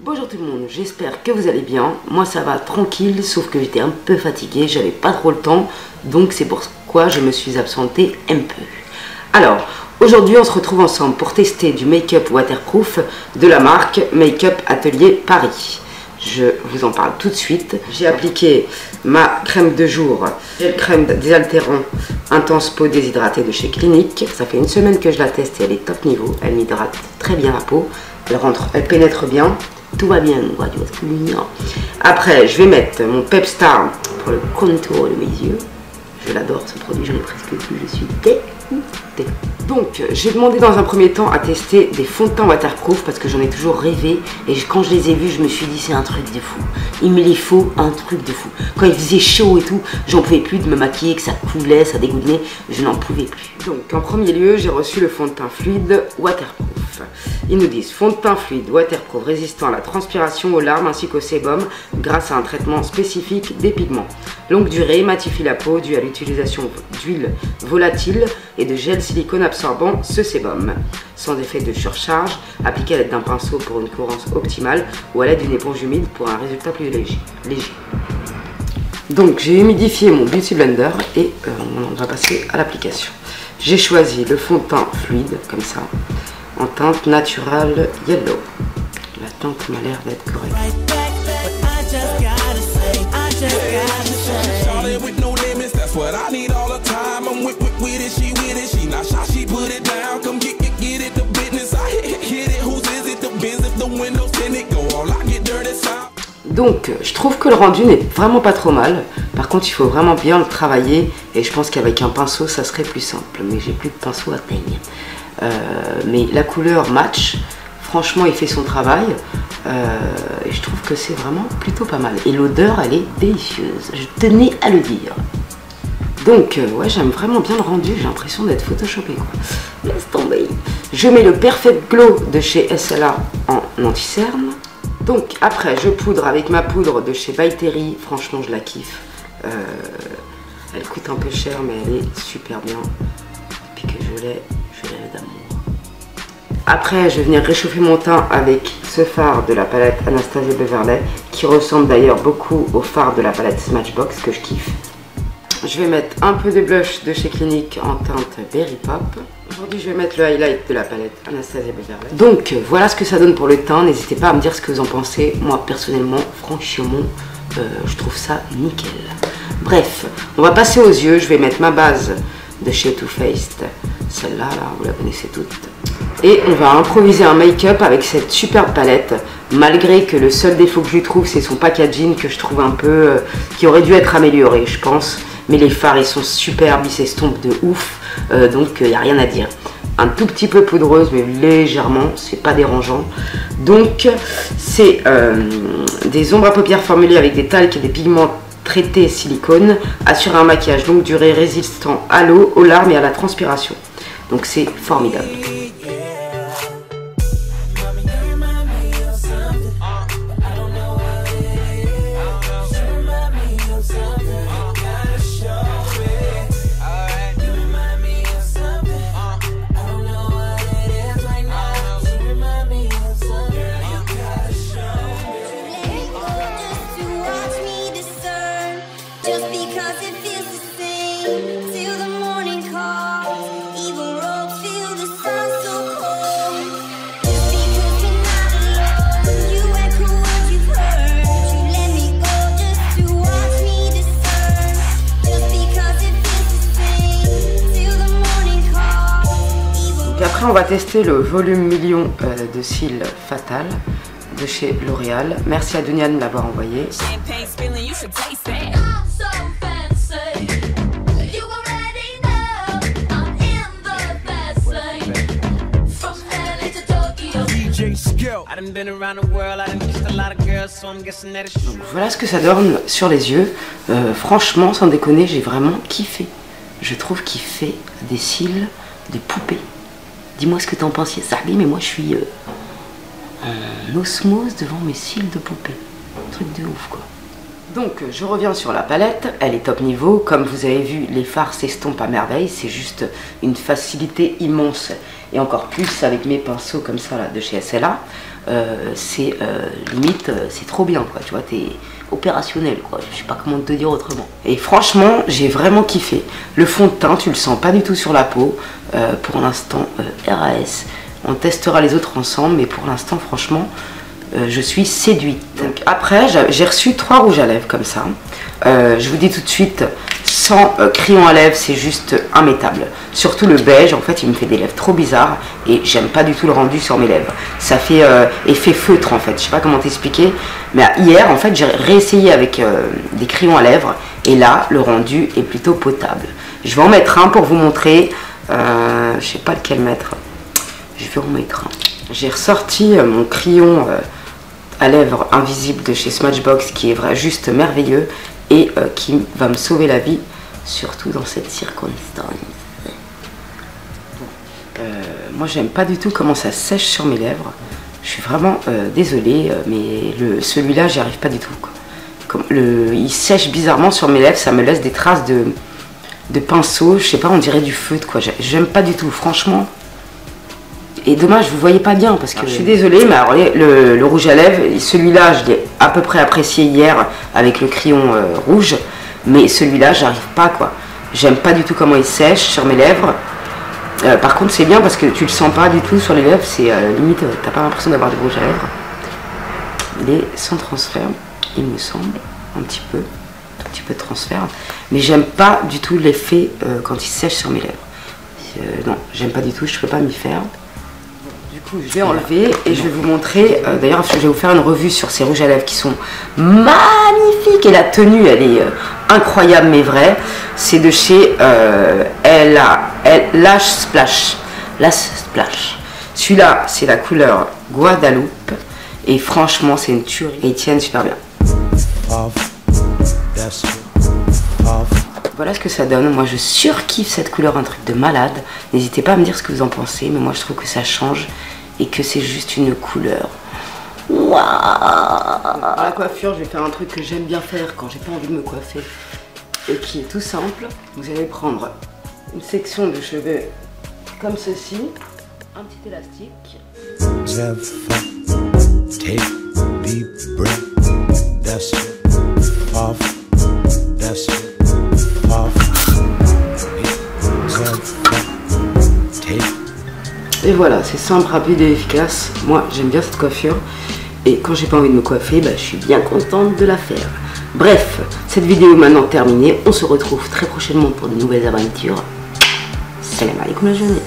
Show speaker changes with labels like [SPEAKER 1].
[SPEAKER 1] Bonjour tout le monde, j'espère que vous allez bien. Moi ça va tranquille, sauf que j'étais un peu fatiguée, j'avais pas trop le temps, donc c'est pourquoi je me suis absentée un peu. Alors, aujourd'hui on se retrouve ensemble pour tester du make-up waterproof de la marque Make-up Atelier Paris. Je vous en parle tout de suite. J'ai appliqué ma crème de jour, gel crème désaltérant intense peau déshydratée de chez Clinique. Ça fait une semaine que je la teste et elle est top niveau, elle m'hydrate très bien la peau, elle pénètre bien. Tout va bien, tu vois ce que je veux dire. Après, je vais mettre mon Pep Star pour le contour de mes yeux. Je l'adore ce produit, j'en ai presque plus, je suis dégoûtée. Donc, j'ai demandé dans un premier temps à tester des fonds de teint waterproof parce que j'en ai toujours rêvé. Et quand je les ai vus, je me suis dit c'est un truc de fou. Il me les faut un truc de fou. Quand il faisait chaud et tout, j'en pouvais plus de me maquiller, que ça coulait, ça dégoûtait. Je n'en pouvais plus. Donc, en premier lieu, j'ai reçu le fond de teint fluide waterproof. Ils nous disent fond de teint fluide, waterproof, résistant à la transpiration, aux larmes ainsi qu'au sébum grâce à un traitement spécifique des pigments. Longue durée, matifie la peau due à l'utilisation d'huile volatile et de gel silicone absorbant ce sébum. Sans effet de surcharge, appliqué à l'aide d'un pinceau pour une cohérence optimale ou à l'aide d'une éponge humide pour un résultat plus léger. Donc j'ai humidifié mon Beauty Blender et on va passer à l'application. J'ai choisi le fond de teint fluide comme ça, en teinte naturelle yellow. La teinte m'a l'air d'être correcte. Donc je trouve que le rendu n'est vraiment pas trop mal. Par contre il faut vraiment bien le travailler et je pense qu'avec un pinceau ça serait plus simple. Mais j'ai plus de pinceau à teigne. Mais la couleur match, franchement il fait son travail et je trouve que c'est vraiment plutôt pas mal et l'odeur elle est délicieuse, je tenais à le dire. Donc ouais, j'aime vraiment bien le rendu, j'ai l'impression d'être photoshopé quoi. Laisse tomber. Je mets le Perfect Glow de chez SLA en anti-cerne. Donc après je poudre avec ma poudre de chez By Terry, franchement je la kiffe. Elle coûte un peu cher mais elle est super bien. Depuis que je l'ai d'amour. Après, je vais venir réchauffer mon teint avec ce fard de la palette Anastasia Beverly, qui ressemble d'ailleurs beaucoup au fard de la palette Smashbox que je kiffe. Je vais mettre un peu de blush de chez Clinique en teinte Berry Pop. Aujourd'hui, je vais mettre le highlight de la palette Anastasia Beverly. Donc, voilà ce que ça donne pour le teint. N'hésitez pas à me dire ce que vous en pensez. Moi, personnellement, franchement, je trouve ça nickel. Bref, on va passer aux yeux. Je vais mettre ma base de chez Too Faced. Celle-là, là, vous la connaissez toutes. Et on va improviser un make-up avec cette superbe palette. Malgré que le seul défaut que je lui trouve, c'est son packaging que je trouve un peu... qui aurait dû être amélioré, je pense. Mais les fards, ils sont superbes, ils s'estompent de ouf. Donc, il n'y a rien à dire. Un tout petit peu poudreuse, mais légèrement, c'est pas dérangeant. Donc, c'est des ombres à paupières formulées avec des talcs et des pigments traités silicone. Assure un maquillage longue durée résistant à l'eau, aux larmes et à la transpiration. Donc c'est formidable. Après, on va tester le volume million de cils Fatal de chez L'Oréal. Merci à Dunia de me l'avoir envoyé. Donc voilà ce que ça donne sur les yeux. Franchement, sans déconner, j'ai vraiment kiffé. Je trouve qu'il fait des cils de poupée. Dis-moi ce que t'en penses, Sahbi, mais moi je suis en osmose devant mes cils de poupée. Un truc de ouf quoi. Donc je reviens sur la palette, elle est top niveau, comme vous avez vu les fards s'estompent à merveille, c'est juste une facilité immense et encore plus avec mes pinceaux comme ça là de chez SLA, c'est limite c'est trop bien quoi, tu vois, t'es opérationnel quoi, je sais pas comment te dire autrement. Et franchement j'ai vraiment kiffé, le fond de teint tu le sens pas du tout sur la peau, pour l'instant RAS, on testera les autres ensemble mais pour l'instant franchement je suis séduite. Donc après j'ai reçu 3 rouges à lèvres comme ça. Je vous dis tout de suite, sans crayon à lèvres c'est juste immétable. Surtout le beige, en fait il me fait des lèvres trop bizarres et j'aime pas du tout le rendu sur mes lèvres. Ça fait effet feutre en fait, je sais pas comment t'expliquer. Mais hier en fait j'ai réessayé avec des crayons à lèvres et là le rendu est plutôt potable. Je vais en mettre un pour vous montrer, je sais pas lequel mettre. Je vais en mettre un. J'ai ressorti mon crayon à lèvres invisible de chez Smashbox qui est juste merveilleux et qui va me sauver la vie, surtout dans cette circonstance. Moi j'aime pas du tout comment ça sèche sur mes lèvres. Je suis vraiment désolée, mais celui-là j'y arrive pas du tout quoi. Il sèche bizarrement sur mes lèvres, ça me laisse des traces de pinceau, je sais pas, on dirait du feutre quoi. J'aime pas du tout, franchement. Et dommage, vous voyez pas bien parce que je suis désolée, mais alors le rouge à lèvres, celui-là je l'ai à peu près apprécié hier avec le crayon rouge, mais celui-là j'arrive pas quoi. J'aime pas du tout comment il sèche sur mes lèvres. Par contre c'est bien parce que tu le sens pas du tout sur les lèvres, c'est limite, t'as pas l'impression d'avoir du rouge à lèvres. Il est sans transfert, il me semble, un petit peu de transfert, mais j'aime pas du tout l'effet quand il sèche sur mes lèvres. Non, j'aime pas du tout, je peux pas m'y faire. Je vais enlever et je vais vous montrer, d'ailleurs je vais vous faire une revue sur ces rouges à lèvres qui sont magnifiques et la tenue elle est incroyable mais vraie. C'est de chez Lash Splash. Celui-là c'est la couleur Guadeloupe et franchement c'est une tuerie et ils tiennent super bien. Voilà ce que ça donne, moi je surkiffe cette couleur, un truc de malade. N'hésitez pas à me dire ce que vous en pensez, mais moi je trouve que ça change et que c'est juste une couleur. Waouh! Pour la coiffure, je vais faire un truc que j'aime bien faire quand j'ai pas envie de me coiffer et qui est tout simple. Vous allez prendre une section de cheveux comme ceci, un petit élastique. Et voilà, c'est simple, rapide et efficace. Moi, j'aime bien cette coiffure. Et quand j'ai pas envie de me coiffer, bah, je suis bien contente de la faire. Bref, cette vidéo est maintenant terminée. On se retrouve très prochainement pour de nouvelles aventures. Salam alaikum la jeunesse.